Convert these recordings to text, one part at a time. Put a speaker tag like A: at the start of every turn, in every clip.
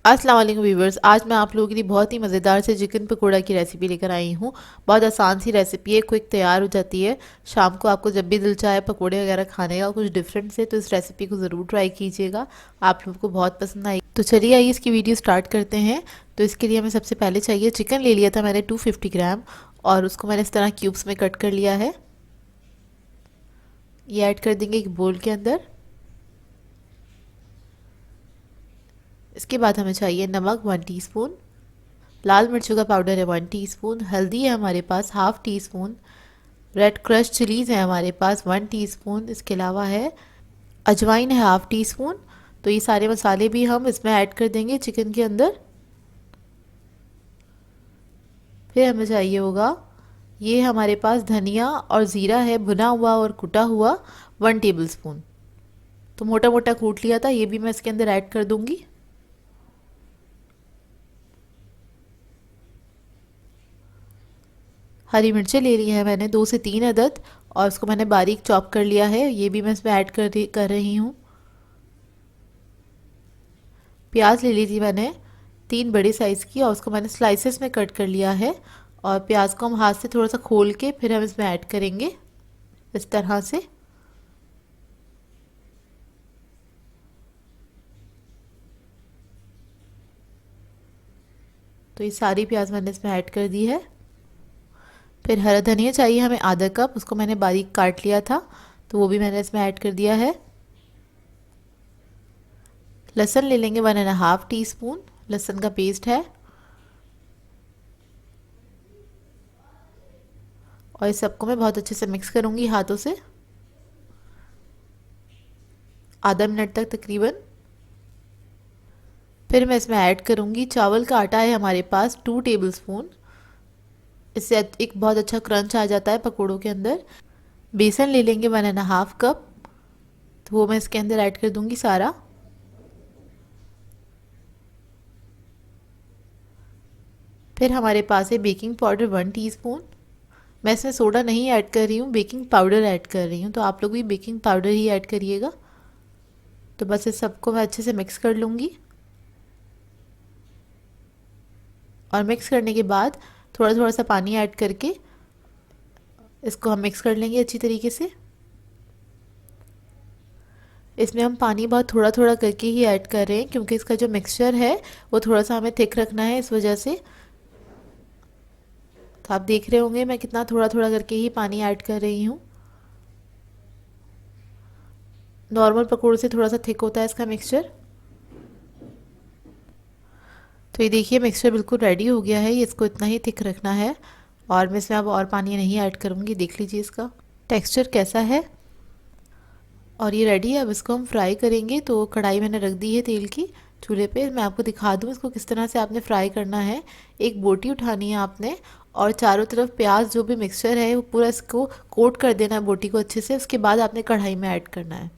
A: अस्सलाम वालेकुम व्यूवर्स। आज मैं आप लोगों के लिए बहुत ही मज़ेदार से चिकन पकोड़ा की रेसिपी लेकर आई हूँ। बहुत आसान सी रेसिपी है, क्विक तैयार हो जाती है। शाम को आपको जब भी दिल चाहे पकोड़े वगैरह खाने का कुछ डिफरेंट से, तो इस रेसिपी को ज़रूर ट्राई कीजिएगा, आप लोगों को बहुत पसंद आएगी। तो चलिए आइए इसकी वीडियो स्टार्ट करते हैं। तो इसके लिए हमें सबसे पहले चाहिए चिकन। ले लिया था मैंने 250 ग्राम और उसको मैंने इस तरह क्यूब्स में कट कर लिया है। ये ऐड कर देंगे एक बोल के अंदर। इसके बाद हमें चाहिए नमक 1 टीस्पून, लाल मिर्चों का पाउडर है 1 टीस्पून, हल्दी है हमारे पास half teaspoon, red crush chillies है हमारे पास 1 टीस्पून। इसके अलावा है अजवाइन है हाफ टी स्पून। तो ये सारे मसाले भी हम इसमें ऐड कर देंगे चिकन के अंदर। फिर हमें चाहिए होगा, ये हमारे पास धनिया और ज़ीरा है भुना हुआ और कुटा हुआ 1 टेबल स्पून। तो मोटा मोटा कूट लिया था, ये भी मैं इसके अंदर ऐड कर दूंगी। हरी मिर्चें ले ली है मैंने 2 से 3 अदद और उसको मैंने बारीक चॉप कर लिया है, ये भी मैं इसमें ऐड कर रही हूँ। प्याज ले ली थी मैंने 3 बड़े साइज़ की और उसको मैंने स्लाइसेस में कट कर लिया है। और प्याज को हम हाथ से थोड़ा सा खोल के फिर हम इसमें ऐड करेंगे इस तरह से। तो ये सारी प्याज मैंने इसमें ऐड कर दी है। फिर हरा धनिया चाहिए हमें आधा कप, उसको मैंने बारीक काट लिया था, तो वो भी मैंने इसमें ऐड कर दिया है। लहसुन ले लेंगे 1.5 टीस्पून, लहसुन का पेस्ट है। और इस सबको मैं बहुत अच्छे से मिक्स करूंगी हाथों से आधा मिनट तक तकरीबन। फिर मैं इसमें ऐड करूंगी चावल का आटा है हमारे पास 2 टेबल स्पून। इससे एक बहुत अच्छा क्रंच आ जाता है पकोड़ों के अंदर। बेसन ले लेंगे 1.5 कप, तो वो मैं इसके अंदर ऐड कर दूंगी सारा। फिर हमारे पास है बेकिंग पाउडर 1 टीस्पून। मैं इसमें सोडा नहीं ऐड कर रही हूँ, बेकिंग पाउडर ऐड कर रही हूँ, तो आप लोग भी बेकिंग पाउडर ही ऐड करिएगा। तो बस इस सबको मैं अच्छे से मिक्स कर लूँगी और मिक्स करने के बाद थोड़ा थोड़ा सा पानी ऐड करके इसको हम मिक्स कर लेंगे अच्छी तरीके से। इसमें हम पानी बहुत थोड़ा थोड़ा करके ही ऐड कर रहे हैं क्योंकि इसका जो मिक्सचर है वो थोड़ा सा हमें थिक रखना है, इस वजह से। तो आप देख रहे होंगे मैं कितना थोड़ा थोड़ा करके ही पानी ऐड कर रही हूँ। नॉर्मल पकौड़े से थोड़ा सा थिक होता है इसका मिक्सचर। तो ये देखिए मिक्सचर बिल्कुल रेडी हो गया है, ये इसको इतना ही थिक रखना है और मैं इसमें अब और पानी नहीं ऐड करूँगी। देख लीजिए इसका टेक्सचर कैसा है और ये रेडी है। अब इसको हम फ्राई करेंगे। तो कढ़ाई मैंने रख दी है तेल की चूल्हे पे। मैं आपको दिखा दूँ इसको किस तरह से आपने फ्राई करना है। एक बोटी उठानी है आपने और चारों तरफ प्याज जो भी मिक्सचर है वो पूरा इसको कोट कर देना है बोटी को अच्छे से। उसके बाद आपने कढ़ाई में ऐड करना है।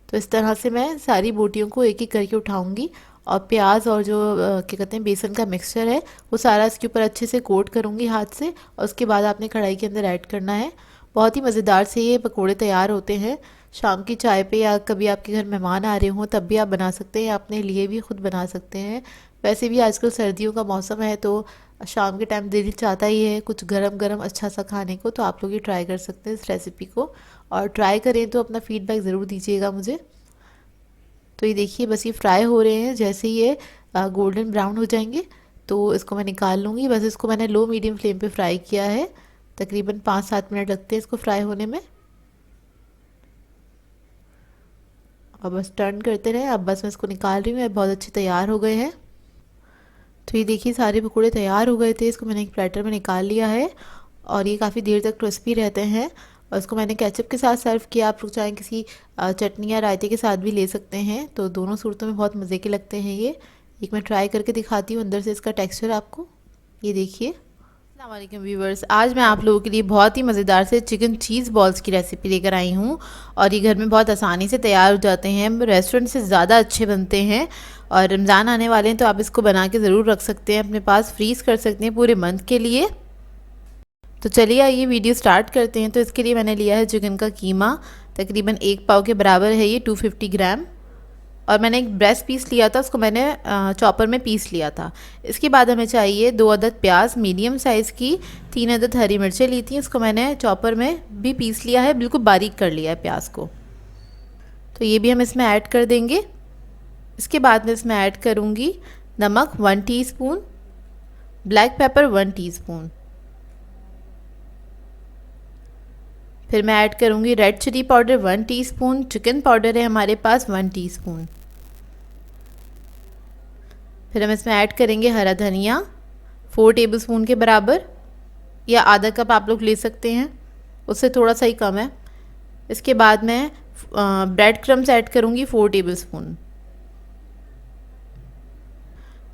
A: तो इस तरह से मैं सारी बोटियों को एक एक करके उठाऊंगी और प्याज और जो क्या कहते हैं बेसन का मिक्सचर है वो सारा इसके ऊपर अच्छे से कोट करूंगी हाथ से और उसके बाद आपने कढ़ाई के अंदर ऐड करना है। बहुत ही मज़ेदार से ये पकोड़े तैयार होते हैं। शाम की चाय पे या कभी आपके घर मेहमान आ रहे हों तब भी आप बना सकते हैं, या अपने लिए भी खुद बना सकते हैं। वैसे भी आजकल सर्दियों का मौसम है तो शाम के टाइम दिल चाहता ही है कुछ गरम गरम अच्छा सा खाने को। तो आप लोग ये ट्राई कर सकते हैं इस रेसिपी को, और ट्राई करें तो अपना फीडबैक ज़रूर दीजिएगा मुझे। तो ये देखिए बस ये फ्राई हो रहे हैं, जैसे ये गोल्डन ब्राउन हो जाएंगे तो इसको मैं निकाल लूँगी। बस इसको मैंने लो मीडियम फ्लेम पे फ्राई किया है, तकरीबन 5-7 मिनट लगते हैं इसको फ्राई होने में। और बस टर्न करते रहे। अब बस मैं इसको निकाल रही हूँ, बहुत अच्छे तैयार हो गए हैं। तो ये देखिए सारे पकौड़े तैयार हो गए थे, इसको मैंने एक प्लेटर में निकाल लिया है और ये काफ़ी देर तक क्रिस्पी रहते हैं। और इसको मैंने केचप के साथ सर्व किया। आप लोग चाहें किसी चटनी या रायते के साथ भी ले सकते हैं, तो दोनों सूरतों में बहुत मज़े के लगते हैं ये। एक मैं ट्राई करके दिखाती हूँ अंदर से इसका टेक्सचर आपको। ये देखिए। अस्सलाम वालेकुम व्यूवर्स, आज मैं आप लोगों के लिए बहुत ही मज़ेदार से चिकन चीज़ बॉल्स की रेसिपी लेकर आई हूँ और ये घर में बहुत आसानी से तैयार हो जाते हैं, रेस्टोरेंट से ज़्यादा अच्छे बनते हैं। और रमज़ान आने वाले हैं तो आप इसको बना के ज़रूर रख सकते हैं अपने पास, फ्रीज़ कर सकते हैं पूरे मंथ के लिए। तो चलिए आइए वीडियो स्टार्ट करते हैं। तो इसके लिए मैंने लिया है चिकन का कीमा, तकरीबन 1 पाव के बराबर है ये, 250 ग्राम। और मैंने एक ब्रेस्ट पीस लिया था, उसको मैंने चॉपर में पीस लिया था। इसके बाद हमें चाहिए 2 अदद प्याज मीडियम साइज़ की, 3 अदद हरी मिर्चें ली थी, उसको मैंने चॉपर में भी पीस लिया है, बिल्कुल बारीक कर लिया है प्याज को। तो ये भी हम इसमें ऐड कर देंगे। इसके बाद मैं इसमें ऐड करूँगी नमक 1 टीस्पून, ब्लैक पेपर 1 टीस्पून, फिर मैं ऐड करूँगी red chili powder 1 teaspoon, chicken powder है हमारे पास 1 टीस्पून। फिर हम इसमें ऐड करेंगे हरा धनिया 4 टेबलस्पून के बराबर, या आधा कप आप लोग ले सकते हैं, उससे थोड़ा सा ही कम है। इसके बाद मैं ब्रेड क्रम्स ऐड करूँगी 4 टेबलस्पून।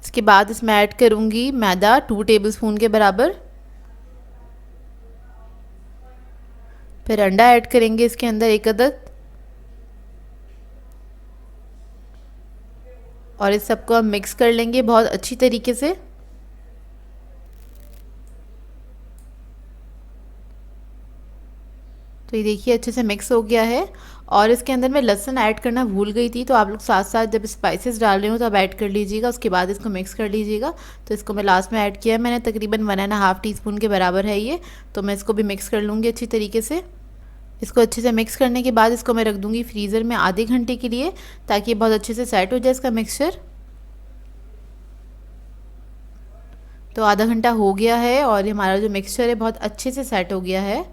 A: इसके बाद इसमें ऐड करूँगी मैदा 2 टेबलस्पून के बराबर, फिर अंडा ऐड करेंगे इसके अंदर 1 अदद, और इस सबको हम मिक्स कर लेंगे बहुत अच्छी तरीके से। तो ये देखिए अच्छे से मिक्स हो गया है। और इसके अंदर मैं लहसुन ऐड करना भूल गई थी, तो आप लोग साथ साथ जब स्पाइसेस डाल रहे हो तो आप ऐड कर लीजिएगा, उसके बाद इसको मिक्स कर लीजिएगा। तो इसको मैं लास्ट में ऐड किया है मैंने, तकरीबन 1.5 टीस्पून के बराबर है ये। तो मैं इसको भी मिक्स कर लूँगी अच्छी तरीके से। इसको अच्छे से मिक्स करने के बाद इसको मैं रख दूँगी फ्रीज़र में आधे घंटे के लिए, ताकि ये बहुत अच्छे से सेट हो जाए इसका मिक्सचर। तो आधा घंटा हो गया है और हमारा जो मिक्सचर है बहुत अच्छे से सेट हो गया है।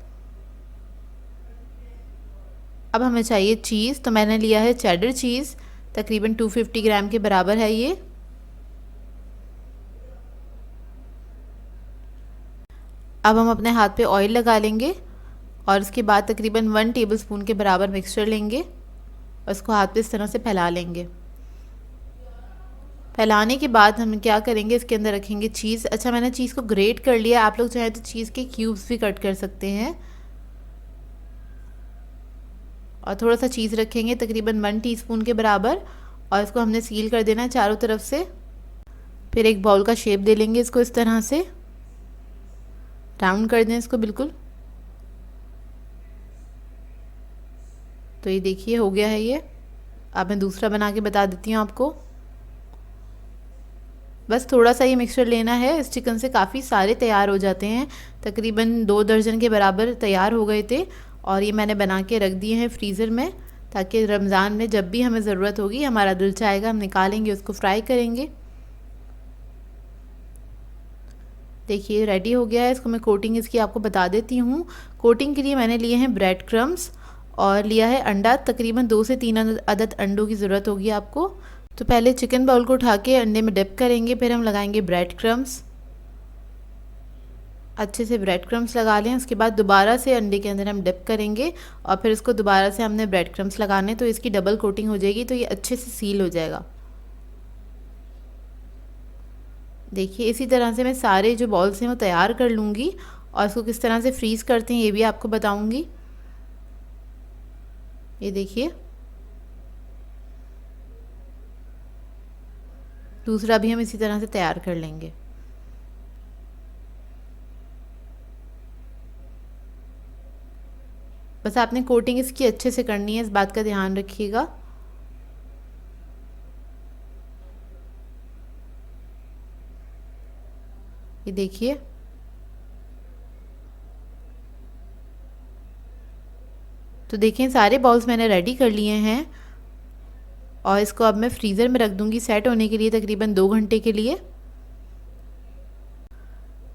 A: अब हमें चाहिए चीज़, तो मैंने लिया है चेडर चीज़, तकरीबन 250 ग्राम के बराबर है ये। अब हम अपने हाथ पे ऑयल लगा लेंगे और उसके बाद तकरीबन 1 टेबलस्पून के बराबर मिक्सचर लेंगे और उसको हाथ पे इस तरह से फैला लेंगे। फैलाने के बाद हम क्या करेंगे, इसके अंदर रखेंगे चीज़। अच्छा, मैंने चीज़ को ग्रेट कर लिया, आप लोग चाहें तो चीज़ के क्यूब्स भी कट कर सकते हैं। और थोड़ा सा चीज़ रखेंगे तकरीबन 1 टीस्पून के बराबर, और इसको हमने सील कर देना है चारों तरफ से। फिर एक बाउल का शेप दे लेंगे इसको, इस तरह से राउंड कर दें इसको बिल्कुल। तो ये देखिए हो गया है ये। अब मैं दूसरा बना के बता देती हूँ आपको। बस थोड़ा सा ये मिक्सचर लेना है, इस चिकन से काफ़ी सारे तैयार हो जाते हैं, तकरीबन 2 दर्जन के बराबर तैयार हो गए थे। और ये मैंने बना के रख दिए हैं फ्रीज़र में, ताकि रमज़ान में जब भी हमें ज़रूरत होगी, हमारा दिल चाहेगा हम निकालेंगे, उसको फ्राई करेंगे। देखिए रेडी हो गया है। इसको मैं कोटिंग इसकी आपको बता देती हूँ। कोटिंग के लिए मैंने लिए हैं ब्रेड क्रम्स और लिया है अंडा, तकरीबन 2 से 3 अदद अंडों की ज़रूरत होगी आपको। तो पहले चिकन बाउल को उठा के अंडे में डिप करेंगे, फिर हम लगाएंगे ब्रेड क्रम्स, अच्छे से ब्रेड क्रम्स लगा लें। उसके बाद दोबारा से अंडे के अंदर हम डिप करेंगे और फिर इसको दोबारा से हमने ब्रेड क्रम्स लगाने, तो इसकी डबल कोटिंग हो जाएगी, तो ये अच्छे से सील हो जाएगा। देखिए इसी तरह से मैं सारे जो बॉल्स हैं वो तैयार कर लूँगी और इसको किस तरह से फ्रीज़ करते हैं ये भी आपको बताऊँगी। ये देखिए दूसरा भी हम इसी तरह से तैयार कर लेंगे। बस आपने कोटिंग इसकी अच्छे से करनी है, इस बात का ध्यान रखिएगा। ये देखिए तो देखें सारे बॉल्स मैंने रेडी कर लिए हैं और इसको अब मैं फ्रीज़र में रख दूंगी सेट होने के लिए, तकरीबन 2 घंटे के लिए।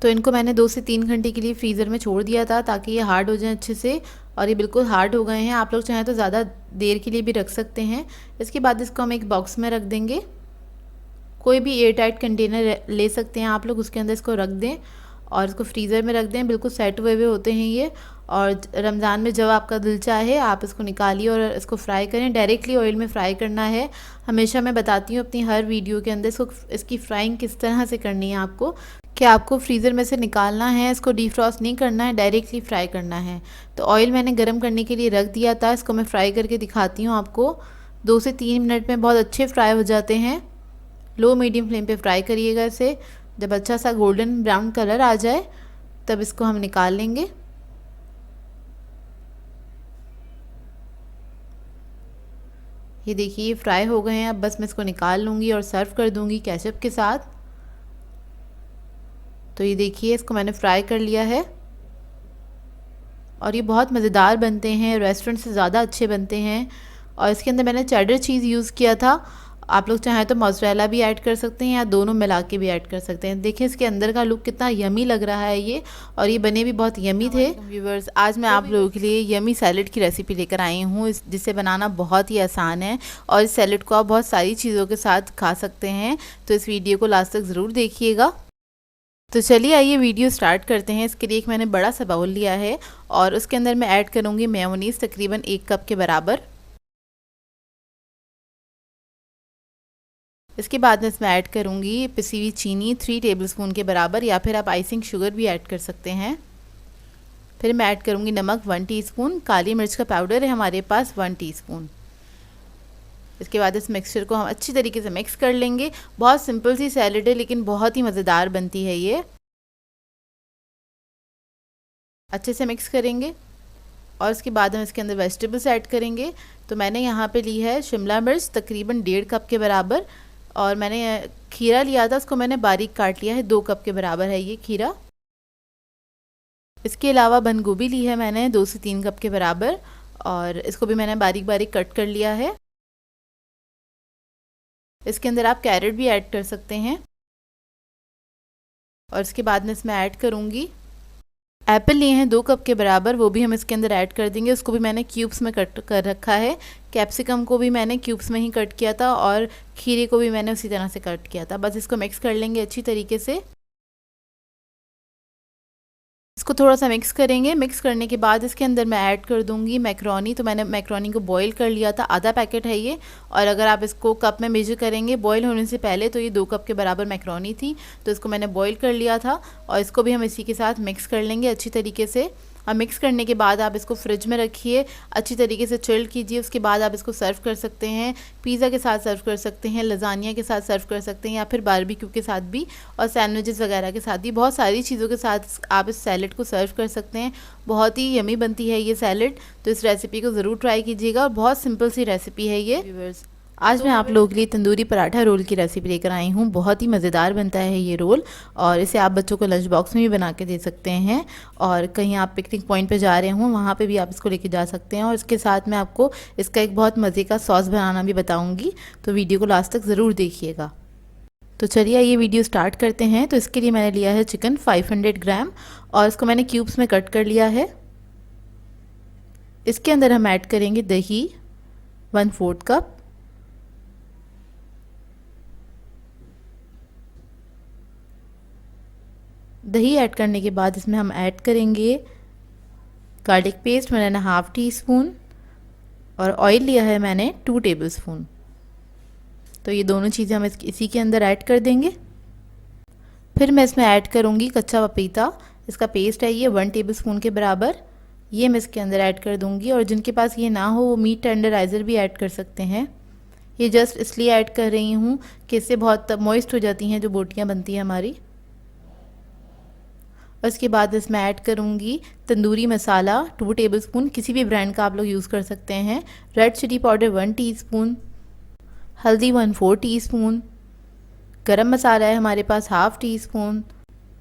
A: तो इनको मैंने 2 से 3 घंटे के लिए फ्रीज़र में छोड़ दिया था, ताकि ये हार्ड हो जाए अच्छे से, और ये बिल्कुल हार्ड हो गए हैं। आप लोग चाहें तो ज़्यादा देर के लिए भी रख सकते हैं। इसके बाद इसको हम एक बॉक्स में रख देंगे, कोई भी एयर टाइट कंटेनर ले सकते हैं आप लोग, उसके अंदर इसको रख दें और इसको फ्रीज़र में रख दें। बिल्कुल सेट हुए हुए होते हैं ये, और रमज़ान में जब आपका दिल चाहे आप इसको निकालिए और इसको फ्राई करें। डायरेक्टली ऑयल में फ्राई करना है। हमेशा मैं बताती हूँ अपनी हर वीडियो के अंदर इसकी फ्राइंग किस तरह से करनी है आपको, कि आपको फ्रीज़र में से निकालना है, इसको डीफ्रॉस्ट नहीं करना है, डायरेक्टली फ्राई करना है। तो ऑयल मैंने गर्म करने के लिए रख दिया था, इसको मैं फ्राई करके दिखाती हूँ आपको। 2 से 3 मिनट में बहुत अच्छे फ्राई हो जाते हैं। लो मीडियम फ्लेम पे फ्राई करिएगा इसे। जब अच्छा सा गोल्डन ब्राउन कलर आ जाए तब इसको हम निकाल लेंगे। ये देखिए ये फ्राई हो गए हैं। अब बस मैं इसको निकाल लूँगी और सर्व कर दूँगी केचप के साथ। तो ये देखिए इसको मैंने फ्राई कर लिया है और ये बहुत मज़ेदार बनते हैं, रेस्टोरेंट से ज़्यादा अच्छे बनते हैं। और इसके अंदर मैंने चेडर चीज़ यूज़ किया था। आप लोग चाहें तो मोज़रेला भी ऐड कर सकते हैं या दोनों मिला के भी ऐड कर सकते हैं। देखिए इसके अंदर का लुक कितना यमी लग रहा है ये, और ये बने भी बहुत यमी थे। व्यूवर्स, आज मैं आप लोगों के लिए यमी सैलेड की रेसिपी लेकर आई हूँ, जिसे बनाना बहुत ही आसान है और इस सैलेड को आप बहुत सारी चीज़ों के साथ खा सकते हैं। तो इस वीडियो को लास्ट तक ज़रूर देखिएगा। तो चलिए आइए वीडियो स्टार्ट करते हैं। इसके लिए एक मैंने बड़ा सा बाउल लिया है और उसके अंदर मैं ऐड करूँगी मेयोनीज़ तकरीबन 1 कप के बराबर। इसके बाद में इसमें ऐड करूँगी पिसी हुई चीनी 3 टेबलस्पून के बराबर, या फिर आप आइसिंग शुगर भी ऐड कर सकते हैं। फिर मैं ऐड करूँगी नमक 1 टीस्पून, काली मिर्च का पाउडर है हमारे पास 1 टीस्पून। इसके बाद इस मिक्सचर को हम अच्छी तरीके से मिक्स कर लेंगे। बहुत सिंपल सी सैलेड है लेकिन बहुत ही मज़ेदार बनती है ये। अच्छे से मिक्स करेंगे और उसके बाद हम इसके अंदर वेजिटेबल्स ऐड करेंगे। तो मैंने यहाँ पे ली है शिमला मिर्च तकरीबन 1.5 कप के बराबर, और मैंने खीरा लिया था, उसको मैंने बारीक काट लिया है, 2 कप के बराबर है ये खीरा। इसके अलावा बंद गोभी ली है मैंने 2 से 3 कप के बराबर, और इसको भी मैंने बारीक बारीक कट कर लिया है। इसके अंदर आप कैरेट भी ऐड कर सकते हैं। और इसके बाद में इसमें ऐड करूँगी एप्पल लिए हैं 2 कप के बराबर, वो भी हम इसके अंदर ऐड कर देंगे। उसको भी मैंने क्यूब्स में कट कर रखा है। कैप्सिकम को भी मैंने क्यूब्स में ही कट किया था और खीरे को भी मैंने उसी तरह से कट किया था। बस इसको मिक्स कर लेंगे अच्छी तरीके से। इसको थोड़ा सा मिक्स करेंगे। मिक्स करने के बाद इसके अंदर मैं ऐड कर दूंगी मैक्रोनी। तो मैंने मैक्रोनी को बॉईल कर लिया था, आधा पैकेट है ये। और अगर आप इसको कप में मेजर करेंगे बॉईल होने से पहले, तो ये 2 कप के बराबर मैक्रोनी थी। तो इसको मैंने बॉईल कर लिया था और इसको भी हम इसी के साथ मिक्स कर लेंगे अच्छी तरीके से। और मिक्स करने के बाद आप इसको फ्रिज में रखिए, अच्छी तरीके से चिल्ड कीजिए। उसके बाद आप इसको सर्व कर सकते हैं, पिज़्ज़ा के साथ सर्व कर सकते हैं, लजानिया के साथ सर्व कर सकते हैं, या फिर बारबेक्यू के साथ भी, और सैंडविचेस वगैरह के साथ भी। बहुत सारी चीज़ों के साथ आप इस सैलेड को सर्व कर सकते हैं। बहुत ही यमी बनती है ये सैलेड। तो इस रेसिपी को ज़रूर ट्राई कीजिएगा और बहुत सिंपल सी रेसिपी है ये। आज मैं आप लोगों के लिए तंदूरी पराठा रोल की रेसिपी लेकर आई हूँ। बहुत ही मज़ेदार बनता है ये रोल, और इसे आप बच्चों को लंच बॉक्स में भी बना के दे सकते हैं, और कहीं आप पिकनिक पॉइंट पे जा रहे हों वहाँ पे भी आप इसको लेके जा सकते हैं। और इसके साथ मैं आपको इसका एक बहुत मज़े का सॉस बनाना भी बताऊँगी, तो वीडियो को लास्ट तक ज़रूर देखिएगा। तो चलिए ये वीडियो स्टार्ट करते हैं। तो इसके लिए मैंने लिया है चिकन 500 ग्राम, और इसको मैंने क्यूब्स में कट कर लिया है। इसके अंदर हम ऐड करेंगे दही 1/4 कप, दही ऐड करने के बाद इसमें हम ऐड करेंगे गार्लिक पेस्ट मैंने 1/2 टीस्पून, और ऑयल लिया है मैंने 2 टेबलस्पून। तो ये दोनों चीज़ें हम इसी के अंदर ऐड कर देंगे। फिर मैं इसमें ऐड करूँगी कच्चा पपीता, इसका पेस्ट है ये 1 टेबलस्पून के बराबर, ये मैं इसके अंदर ऐड कर दूँगी। और जिनके पास ये ना हो वो मीट टेंडराइज़र भी ऐड कर सकते हैं। ये जस्ट इसलिए ऐड कर रही हूँ कि इससे बहुत मॉइस्ट हो जाती हैं जो बोटियाँ बनती हैं हमारी। उसके बाद इसमें ऐड करूँगी तंदूरी मसाला 2 टेबलस्पून, किसी भी ब्रांड का आप लोग यूज़ कर सकते हैं। रेड चिली पाउडर 1 टीस्पून, हल्दी 1/4 टीस्पून, गरम मसाला है हमारे पास 1/2 टीस्पून,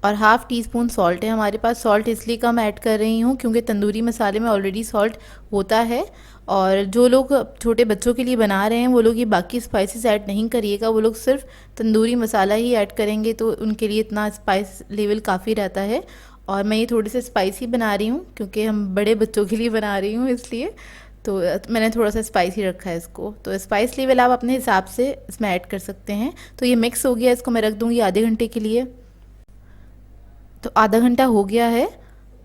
A: और 1/2 टीस्पून सॉल्ट है हमारे पास। सॉल्ट इसलिए कम ऐड कर रही हूँ क्योंकि तंदूरी मसाले में ऑलरेडी सॉल्ट होता है, और जो लोग छोटे बच्चों के लिए बना रहे हैं वो लोग ये बाकी स्पाइसेस ऐड नहीं करिएगा। वो लोग सिर्फ तंदूरी मसाला ही ऐड करेंगे, तो उनके लिए इतना स्पाइस लेवल काफ़ी रहता है। और मैं ये थोड़ी सी स्पाइसी बना रही हूँ क्योंकि हम बड़े बच्चों के लिए बना रही हूँ, इसलिए तो मैंने थोड़ा सा स्पाइसी रखा है इसको। तो स्पाइस लेवल आप अपने हिसाब से इसमें ऐड कर सकते हैं। तो ये मिक्स हो गया, इसको मैं रख दूँगी आधे घंटे के लिए। तो आधा घंटा हो गया है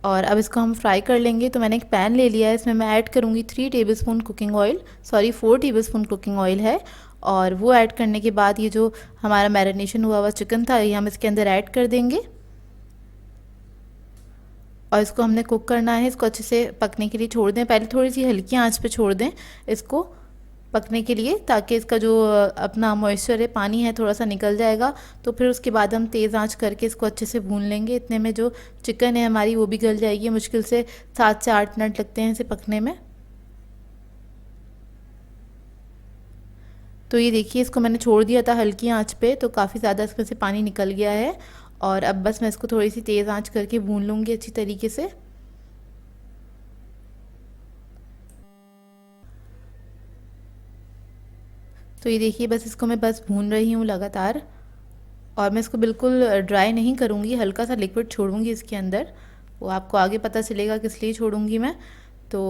A: और अब इसको हम फ्राई कर लेंगे। तो मैंने एक पैन ले लिया है, इसमें मैं ऐड करूँगी 3 tablespoon cooking oil, sorry 4 tablespoon cooking oil है। और वो ऐड करने के बाद ये जो हमारा मैरिनेशन हुआ हुआ चिकन था ये हम इसके अंदर ऐड कर देंगे, और इसको हमने कुक करना है। इसको अच्छे से पकने के लिए छोड़ दें, पहले थोड़ी सी हल्की आंच पे छोड़ दें इसको पकने के लिए, ताकि इसका जो अपना मॉइस्चर है, पानी है, थोड़ा सा निकल जाएगा। तो फिर उसके बाद हम तेज़ आंच करके इसको अच्छे से भून लेंगे। इतने में जो चिकन है हमारी वो भी गल जाएगी। मुश्किल से 7 से 8 मिनट लगते हैं इसे पकने में। तो ये देखिए इसको मैंने छोड़ दिया था हल्की आंच पे, तो काफ़ी ज़्यादा इसमें से पानी निकल गया है। और अब बस मैं इसको थोड़ी सी तेज़ आंच करके भून लूँगी अच्छी तरीके से। तो ये देखिए बस इसको मैं बस भून रही हूँ लगातार, और मैं इसको बिल्कुल ड्राई नहीं करूँगी, हल्का सा लिक्विड छोड़ूंगी इसके अंदर। वो आपको आगे पता चलेगा किस लिए छोड़ूंगी मैं। तो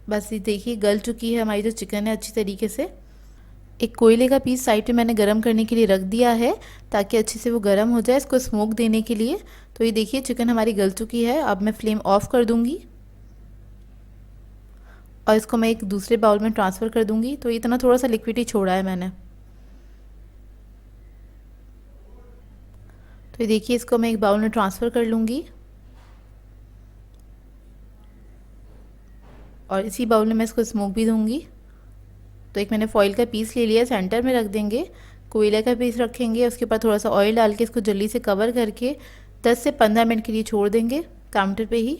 A: बस ये देखिए गल चुकी है हमारी जो चिकन है अच्छी तरीके से। एक कोयले का पीस साइड पे मैंने गरम करने के लिए रख दिया है, ताकि अच्छे से वो गरम हो जाए इसको स्मोक देने के लिए। तो ये देखिए चिकन हमारी गल चुकी है। अब मैं फ्लेम ऑफ कर दूंगी और इसको मैं एक दूसरे बाउल में ट्रांसफ़र कर दूंगी। तो इतना थोड़ा सा लिक्विड ही छोड़ा है मैंने। तो ये देखिए इसको मैं एक बाउल में ट्रांसफ़र कर लूँगी, और इसी बाउल में मैं इसको स्मोक भी दूँगी। तो एक मैंने फॉइल का पीस ले लिया, सेंटर में रख देंगे। कोयले का पीस रखेंगे, उसके ऊपर थोड़ा सा ऑयल डाल के इसको जल्दी से कवर करके 10 से 15 मिनट के लिए छोड़ देंगे काउंटर पे ही।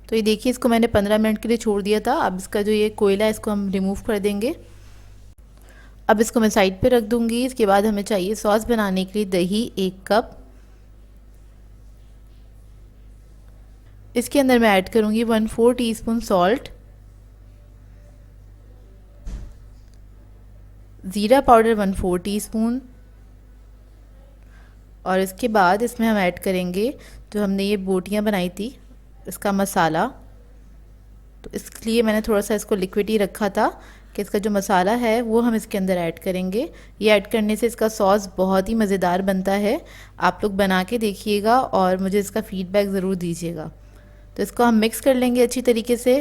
A: तो ये देखिए इसको मैंने 15 मिनट के लिए छोड़ दिया था। अब इसका जो ये कोयला है इसको हम रिमूव कर देंगे। अब इसको मैं साइड पे रख दूँगी। इसके बाद हमें चाहिए सॉस बनाने के लिए दही 1 कप। इसके अंदर मैं ऐड करूँगी 1/4 टीस्पून सॉल्ट, ज़ीरा पाउडर 1/4 टीस्पून, और इसके बाद इसमें हम ऐड करेंगे जो हमने ये बोटियाँ बनाई थी इसका मसाला। तो इसलिए मैंने थोड़ा सा इसको लिक्विड ही रखा था कि इसका जो मसाला है वो हम इसके अंदर ऐड करेंगे। ये ऐड करने से इसका सॉस बहुत ही मज़ेदार बनता है। आप लोग बना के देखिएगा और मुझे इसका फ़ीडबैक ज़रूर दीजिएगा। तो इसको हम मिक्स कर लेंगे अच्छी तरीके से।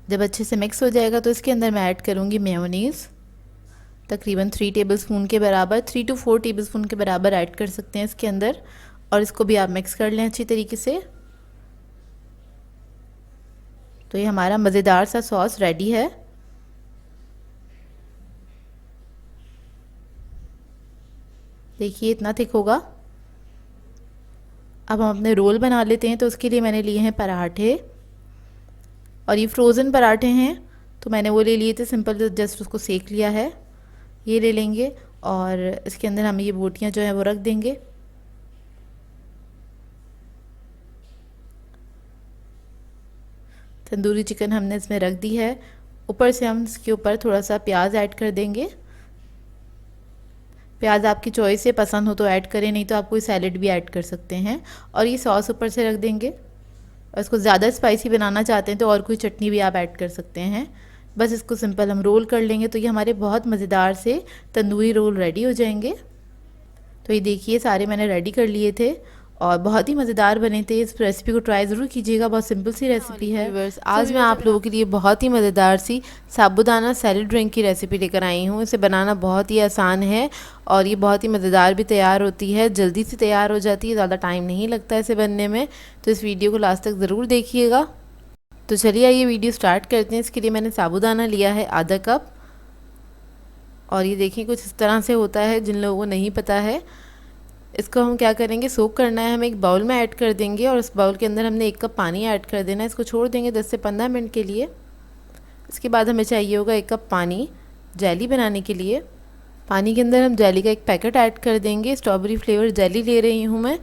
A: जब अच्छे से मिक्स हो जाएगा तो इसके अंदर मैं ऐड करूँगी मेयोनीज़, तकरीबन 3 टेबलस्पून के बराबर, 3 to 4 टेबलस्पून के बराबर ऐड कर सकते हैं इसके अंदर। और इसको भी आप मिक्स कर लें अच्छी तरीके से। तो ये हमारा मज़ेदार सा सॉस रेडी है। देखिए इतना थिक होगा। अब हम अपने रोल बना लेते हैं। तो उसके लिए मैंने लिए हैं पराठे, और ये फ्रोज़न पराठे हैं तो मैंने वो ले लिए थे सिंपल, जस्ट उसको सेक लिया है। ये ले लेंगे और इसके अंदर हम ये बोटियाँ जो हैं वो रख देंगे। तंदूरी चिकन हमने इसमें रख दी है। ऊपर से हम इसके ऊपर थोड़ा सा प्याज ऐड कर देंगे। प्याज आपकी चॉइस से, पसंद हो तो ऐड करें, नहीं तो आप कोई सैलेड भी ऐड कर सकते हैं। और ये सॉस ऊपर से रख देंगे। और इसको ज़्यादा स्पाइसी बनाना चाहते हैं तो और कोई चटनी भी आप ऐड कर सकते हैं। बस इसको सिंपल हम रोल कर लेंगे तो ये हमारे बहुत मज़ेदार से तंदूरी रोल रेडी हो जाएंगे। तो ये देखिए सारे मैंने रेडी कर लिए थे और बहुत ही मज़ेदार बने थे। इस रेसिपी को ट्राई ज़रूर कीजिएगा, बहुत सिंपल सी रेसिपी है। आज मैं आप लोगों के लिए बहुत ही मज़ेदार सी साबूदाना सैलेड ड्रिंक की रेसिपी लेकर आई हूँ। इसे बनाना बहुत ही आसान है और ये बहुत ही मज़ेदार भी तैयार होती है, जल्दी से तैयार हो जाती है, ज़्यादा टाइम नहीं लगता है इसे बनने में। तो इस वीडियो को लास्ट तक ज़रूर देखिएगा। तो चलिए आइए वीडियो स्टार्ट करते हैं। इसके लिए मैंने साबूदाना लिया है आधा कप, और ये देखिए कुछ इस तरह से होता है जिन लोगों को नहीं पता है। इसको हम क्या करेंगे, सोक करना है, हम एक बाउल में ऐड कर देंगे और उस बाउल के अंदर हमने 1 कप पानी ऐड कर देना है। इसको छोड़ देंगे 10 से 15 मिनट के लिए। इसके बाद हमें चाहिए होगा 1 कप पानी जेली बनाने के लिए। पानी के अंदर हम जेली का एक पैकेट ऐड कर देंगे। स्ट्रॉबेरी फ्लेवर जेली ले रही हूँ मैं,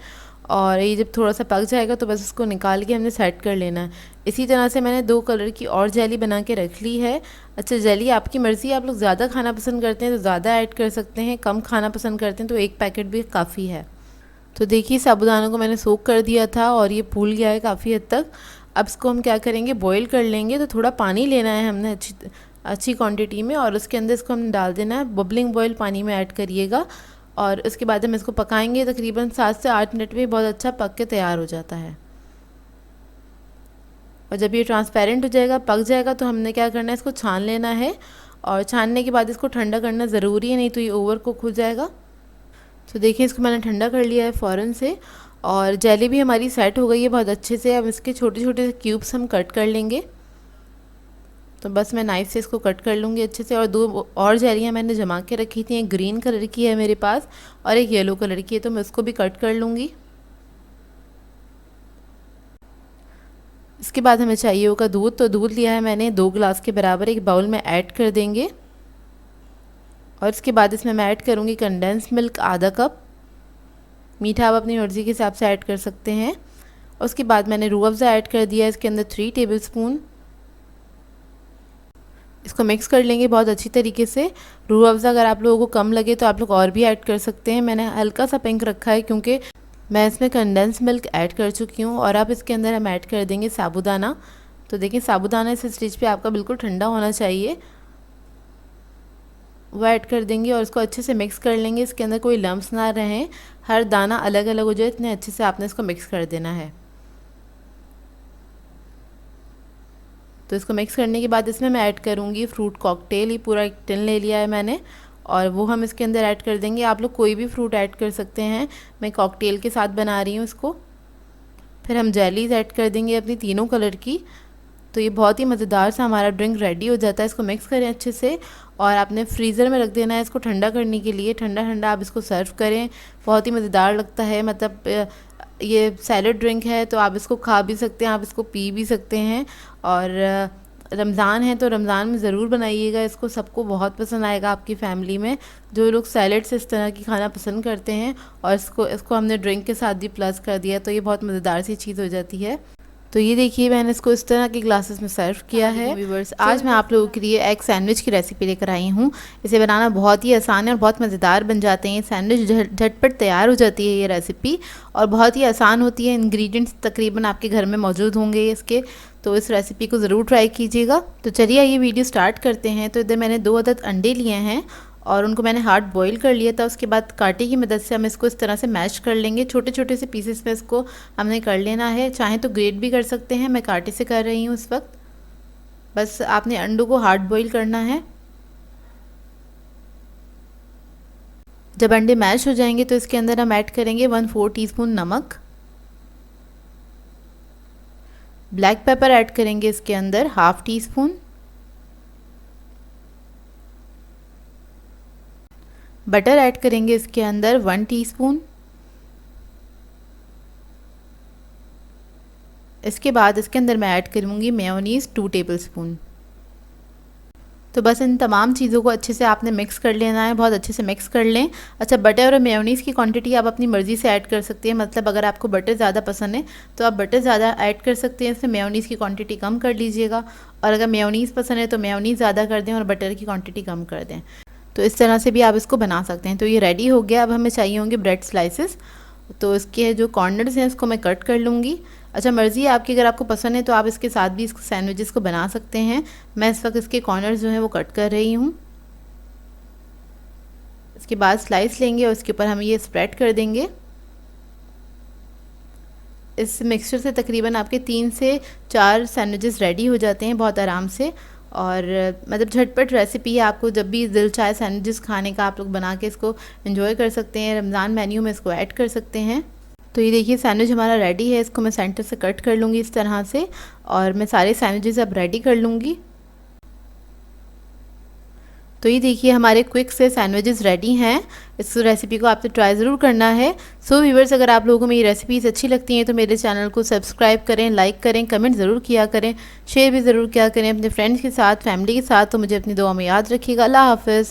A: और ये जब थोड़ा सा पक जाएगा तो बस इसको निकाल के हमने सेट कर लेना है। इसी तरह से मैंने 2 कलर की और जेली बना के रख ली है। अच्छा, जेली आपकी मर्ज़ी, आप लोग ज़्यादा खाना पसंद करते हैं तो ज़्यादा ऐड कर सकते हैं, कम खाना पसंद करते हैं तो 1 पैकेट भी काफ़ी है। तो देखिए साबूदाना को मैंने सोक कर दिया था और ये फूल गया है काफ़ी हद तक। अब इसको हम क्या करेंगे, बॉईल कर लेंगे। तो थोड़ा पानी लेना है हमने अच्छी क्वांटिटी में, और उसके अंदर इसको हमने डाल देना है। बबलिंग बॉयल पानी में ऐड करिएगा, और उसके बाद हम इसको पकाएंगे तकरीबन 7 से 8 मिनट में। बहुत अच्छा पक के तैयार हो जाता है। और जब ये ट्रांसपेरेंट हो जाएगा, पक जाएगा, तो हमने क्या करना है, इसको छान लेना है। और छानने के बाद इसको ठंडा करना ज़रूरी है, नहीं तो ये ओवर कुक हो जाएगा। तो देखिए इसको मैंने ठंडा कर लिया है फ़ौरन से, और जेली भी हमारी सेट हो गई है बहुत अच्छे से। अब इसके छोटे छोटे क्यूब्स हम कट कर लेंगे। तो बस मैं नाइफ़ से इसको कट कर लूँगी अच्छे से। और 2 और जेलियाँ मैंने जमा के रखी थी, एक ग्रीन कलर की है मेरे पास और एक येलो कलर की है, तो मैं उसको भी कट कर लूँगी। इसके बाद हमें चाहिए होगा दूध। तो दूध लिया है मैंने 2 गिलास के बराबर, एक बाउल में ऐड कर देंगे। और इसके बाद इसमें मैं ऐड करूँगी कंडेंस मिल्क आधा कप। मीठा आप अपनी मर्ज़ी के हिसाब से ऐड कर सकते हैं। और उसके बाद मैंने रूह अफ़ज़ा ऐड कर दिया इसके अंदर 3 टेबलस्पून। इसको मिक्स कर लेंगे बहुत अच्छी तरीके से। रूह अफ़ज़ा अगर आप लोगों को कम लगे तो आप लोग और भी ऐड कर सकते हैं। मैंने हल्का सा पिंक रखा है क्योंकि मैं इसमें कंडेंस मिल्क ऐड कर चुकी हूँ। और अब इसके अंदर हम ऐड कर देंगे साबूदाना। तो देखिए साबूदाना इस स्टेज पे आपका बिल्कुल ठंडा होना चाहिए, वो ऐड कर देंगे और इसको अच्छे से मिक्स कर लेंगे। इसके अंदर कोई लम्प्स ना रहें, हर दाना अलग अलग हो जाए, इतने अच्छे से आपने इसको मिक्स कर देना है। तो इसको मिक्स करने के बाद इसमें मैं ऐड करूँगी फ्रूट कॉकटेल। ये पूरा एक टिन ले लिया है मैंने और वो हम इसके अंदर ऐड कर देंगे। आप लोग कोई भी फ्रूट ऐड कर सकते हैं, मैं कॉकटेल के साथ बना रही हूँ इसको। फिर हम जेलीज ऐड कर देंगे अपनी तीनों कलर की। तो ये बहुत ही मज़ेदार सा हमारा ड्रिंक रेडी हो जाता है। इसको मिक्स करें अच्छे से और आपने फ्रीज़र में रख देना है इसको ठंडा करने के लिए। ठंडा ठंडा आप इसको सर्व करें, बहुत ही मज़ेदार लगता है। मतलब ये सैलड ड्रिंक है तो आप इसको खा भी सकते हैं, आप इसको पी भी सकते हैं। और रमज़ान है तो रमज़ान में ज़रूर बनाइएगा इसको, सबको बहुत पसंद आएगा आपकी फ़ैमिली में जो लोग सैलड से इस तरह की खाना पसंद करते हैं। और इसको हमने ड्रिंक के साथ भी प्लस कर दिया तो ये बहुत मज़ेदार सी चीज़ हो जाती है। तो ये देखिए मैंने इसको इस तरह के ग्लासेस में सर्व किया है। व्यूअर्स, आज मैं आप लोगों के लिए एग सैंडविच की रेसिपी लेकर आई हूँ। इसे बनाना बहुत ही आसान है और बहुत मज़ेदार बन जाते हैं। सैंडविच झटपट तैयार हो जाती है ये रेसिपी और बहुत ही आसान होती है। इंग्रेडिएंट्स तकरीबन आपके घर में मौजूद होंगे इसके, तो इस रेसिपी को ज़रूर ट्राई कीजिएगा। तो चलिए ये वीडियो स्टार्ट करते हैं। तो इधर मैंने 2 अदद अंडे लिए हैं और उनको मैंने हार्ड बॉईल कर लिया था। उसके बाद कांटे की मदद से हम इसको इस तरह से मैश कर लेंगे। छोटे छोटे से पीसेस में इसको हमने कर लेना है, चाहे तो ग्रेट भी कर सकते हैं, मैं कांटे से कर रही हूँ इस वक्त। बस आपने अंडों को हार्ड बॉईल करना है। जब अंडे मैश हो जाएंगे तो इसके अंदर हम ऐड करेंगे 1/4 टीस्पून नमक। ब्लैक पेपर ऐड करेंगे इसके अंदर 1/2 टीस्पून। बटर ऐड करेंगे इसके अंदर 1 टीस्पून। इसके बाद इसके अंदर मैं ऐड करूँगी मेयोनीज़ 2 टेबलस्पून। तो बस इन तमाम चीज़ों को अच्छे से आपने मिक्स कर लेना है, बहुत अच्छे से मिक्स कर लें। अच्छा, बटर और मेयोनीज़ की क्वांटिटी आप अपनी मर्ज़ी से ऐड कर सकते हैं। मतलब अगर आपको बटर ज़्यादा पसंद है तो आप बटर ज़्यादा ऐड कर सकते हैं, इसमें मेयोनीज़ की क्वांटिटी कम कर लीजिएगा। और अगर मेयोनीज़ पसंद है तो मेयोनीज़ ज़्यादा कर दें और बटर की क्वांटिटी कम कर दें। तो इस तरह से भी आप इसको बना सकते हैं। तो ये रेडी हो गया। अब हमें चाहिए होंगे ब्रेड स्लाइसेस। तो इसके जो कॉर्नर्स हैं इसको मैं कट कर लूँगी। अच्छा, मर्ज़ी है आपकी, अगर आपको पसंद है तो आप इसके साथ भी इस सैंडविचेस को बना सकते हैं। मैं इस वक्त इसके कॉर्नर्स जो हैं वो कट कर रही हूँ। इसके बाद स्लाइस लेंगे और इसके ऊपर हम ये स्प्रेड कर देंगे। इस मिक्सचर से तकरीबन आपके 3 से 4 सैंडविचेस रेडी हो जाते हैं बहुत आराम से। और मतलब झटपट रेसिपी है, आपको जब भी दिल चाहे सैंडविचेस खाने का आप लोग बना के इसको एंजॉय कर सकते हैं। रमज़ान मेन्यू में इसको ऐड कर सकते हैं। तो ये देखिए सैंडविच हमारा रेडी है। इसको मैं सेंटर से कट कर लूँगी इस तरह से और मैं सारे सैंडविचेस अब रेडी कर लूँगी। तो ये देखिए हमारे क्विक से सैंडविचेस रेडी हैं। इस रेसिपी को आपने ट्राई ज़रूर करना है। सो व्यूअर्स, अगर आप लोगों को मेरी रेसिपीज़ अच्छी लगती हैं तो मेरे चैनल को सब्सक्राइब करें, लाइक करें, कमेंट ज़रूर किया करें, शेयर भी ज़रूर किया करें अपने फ्रेंड्स के साथ, फैमिली के साथ। तो मुझे अपनी दुआ में याद रखिएगा। अल्लाह हाफ़िज़।